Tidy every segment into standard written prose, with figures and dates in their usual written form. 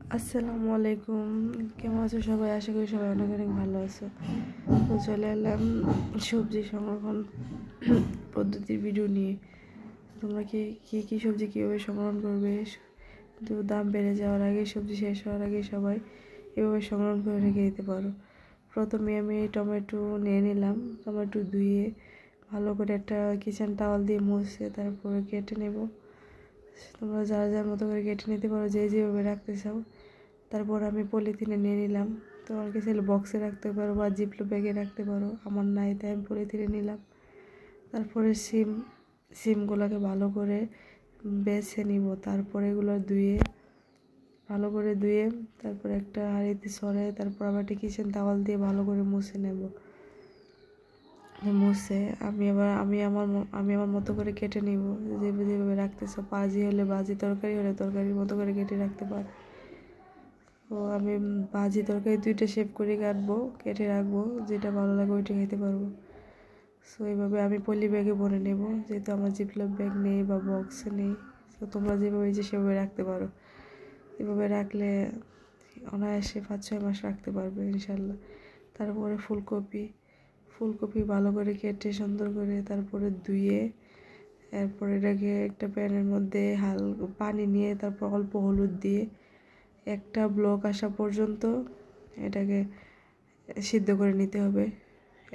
আসসালামু আলাইকুম। কেমন আছো সবাই? আশা করি সবাই অনেক অনেক ভালো আছো। তো চলে এলাম সবজি সংরক্ষণ পদ্ধতির ভিডিও নিয়ে। তোমরা কি সবজি কীভাবে সংরক্ষণ করবে, কিন্তু দাম বেড়ে যাওয়ার আগে, সবজি শেষ হওয়ার আগে সবাই এভাবে সংরক্ষণ করে রেখে দিতে পারো। প্রথমে আমি টমেটো নিয়ে নিলাম। টমেটো ধুয়ে ভালো করে একটা কিচেন টাওয়াল দিয়ে মুছে তারপরে কেটে নেব। তোমরা যার যার মতো করে কেটে নিতে পারো, যেভাবে রাখতে চাও। তারপর আমি পলিথিনে নিয়ে নিলাম। তোমার কাছে বক্সে রাখতে পারো বা জিপলো ব্যাগে রাখতে পারো, আমার নাই তাই আমি পলিথিনে নিলাম। তারপরে সিমগুলোকে ভালো করে বেছে নিব। তারপরে এগুলো ভালো করে ধুয়ে তারপরে একটা হাঁড়িতে সরে তারপর আবার একটা কিচেন টাওয়াল দিয়ে ভালো করে মুছে নেব। মুছে আমি আমার মতো করে কেটে নিব। যেভাবে রাখতেছ, ভাজি হলে ভাজি, তরকারি হলে তরকারির মতো করে কেটে রাখতে পারো। তো আমি ভাজি তরকারি দুইটা শেপ করে কেটে রাখবো, যেটা ভালো লাগে ওইটা খেতে পারবো। সো এইভাবে আমি পলি ব্যাগে ভরে নেব, যেহেতু আমার জিপলক ব্যাগ নেই বা বক্সে নেই। তো তোমরা যেভাবে সেভাবে রাখতে পারো। এভাবে রাখলে অনায়াসে 5-6 মাস রাখতে পারবে ইনশাল্লাহ। তারপরে ফুলকপি ভালো করে কেটে সুন্দর করে তারপরে ধুয়ে এরপরে এটাকে একটা প্যানের মধ্যে পানি নিয়ে তারপর অল্প হলুদ দিয়ে একটা ব্লক আসা পর্যন্ত এটাকে সিদ্ধ করে নিতে হবে।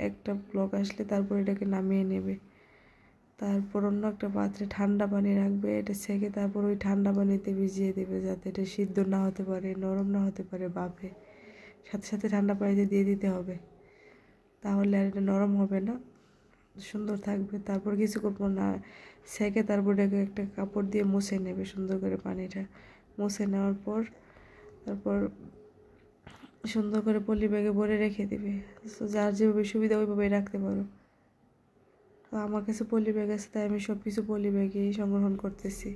একটা ব্লক আসলে তারপর এটাকে নামিয়ে নেবে। তারপর অন্য একটা পাত্রে ঠান্ডা পানি রাখবে, এটা ছেঁকে তারপর ওই ঠান্ডা পানিতে ভিজিয়ে দেবে, যাতে এটা সিদ্ধ না হতে পারে, নরম না হতে পারে বাফে। সাথে সাথে ঠান্ডা পানিতে দিয়ে দিতে হবে, তাহলে আর এটা নরম হবে না, সুন্দর থাকবে। তারপর কিছুক্ষণ না ছেঁকে তারপর এটাকে একটা কাপড় দিয়ে মুছে নেবে সুন্দর করে। পানিটা মুছে নেওয়ার পর তারপর সুন্দর করে পলি ব্যাগে ভরে রেখে দিবে। তো যার যেভাবে সুবিধা ওইভাবে রাখতে পারো। তো আমার কাছে পলি ব্যাগ আছে তাই আমি সব কিছু পলি ব্যাগেই সংগ্রহণ করতেছি।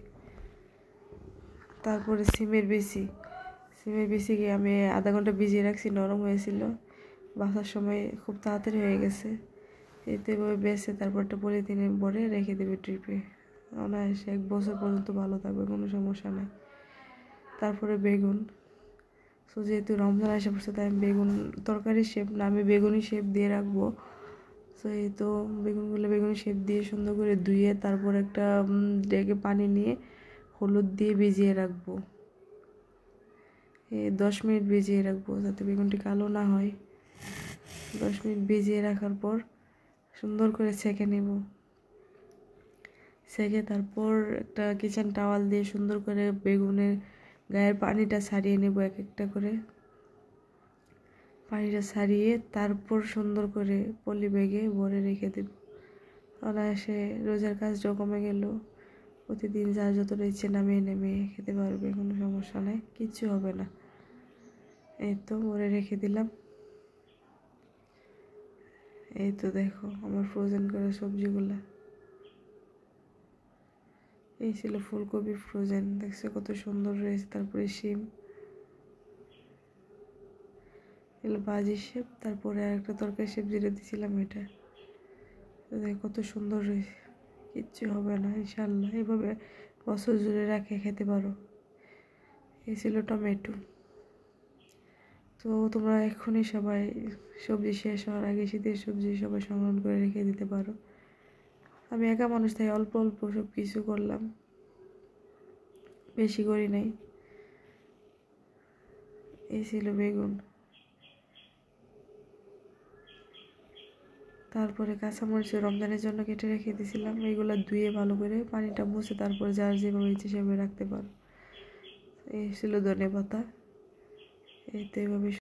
তারপরে সিমের বিচিকে আমি আধা ঘন্টা ভিজিয়ে রাখছি, নরম হয়েছিল। বাসার সময় খুব তাড়াতাড়ি হয়ে গেছে। এতে বেছে তারপর একটা পলিথিনে ভরে রেখে দেবে ট্রিপে। অনায়াসে 1 বছর পর্যন্ত ভালো থাকবে, কোনো সমস্যা নেই। তারপরে বেগুন। সো যেহেতু রমজান আসে পড়ছে তাই আমি তরকারির শেপ না, আমি বেগুনি শেপ দিয়ে রাখবো। তো এই তো বেগুনি শেপ দিয়ে সুন্দর করে ধুয়ে তারপর একটা ডেকে পানি নিয়ে হলুদ দিয়ে ভিজিয়ে রাখবো। 10 মিনিট ভিজিয়ে রাখবো, যাতে বেগুনটি কালো না হয়। 10 মিনিট ভিজিয়ে রাখার পর সুন্দর করে ছেঁকে নেব। ছেঁকে তারপর একটা কিচেন টাওয়াল দিয়ে সুন্দর করে বেগুনের গায়ের পানিটা ছাড়িয়ে নেব এক একটা করে। পানিটা ছাড়িয়ে তারপর সুন্দর করে পলি ব্যাগে ভরে রেখে দেব। অনায়াসে রোজার কাজটাও কমে গেল। প্রতিদিন যার যতটা ইচ্ছে নামিয়ে খেতে পারবে, কোনো সমস্যা নেই, কিচ্ছু হবে না। এই তো ভরে রেখে দিলাম। এই তো দেখো আমার ফ্রোজেন করা সবজিগুলা। এই ছিল ফুলকপি ফ্রোজেন, দেখছো কত সুন্দর রয়েছে। তারপরে শিম, এগুলো ভাজি শেপ। তারপরে আর একটা তরকারি শেপ যেটা দিয়েছিলাম এটা, কত সুন্দর রয়েছে, কিচ্ছু হবে না ইনশাল্লাহ। এভাবে বছর জুড়ে রাখে খেতে পারো। এই ছিল টমেটো। তো তোমরা এখনই সবাই সবজি শেষ হওয়ার আগে শীতের সবজি সবাই সংগ্রহ করে রেখে দিতে পারো। আমি একা মানুষ তাই অল্প অল্প সব কিছু করলাম, বেশি করি নাই। এই ছিল বেগুন। তারপরে কাঁচামরিচ রমজানের জন্য কেটে রেখে দিয়েছিলাম, এইগুলো ধুয়ে ভালো করে পানিটা মুছে তারপরে যার যেভাবে ইচ্ছে সেভাবে রাখতে পারো। এই ছিল ধনেপাতা। এই তো এইভাবে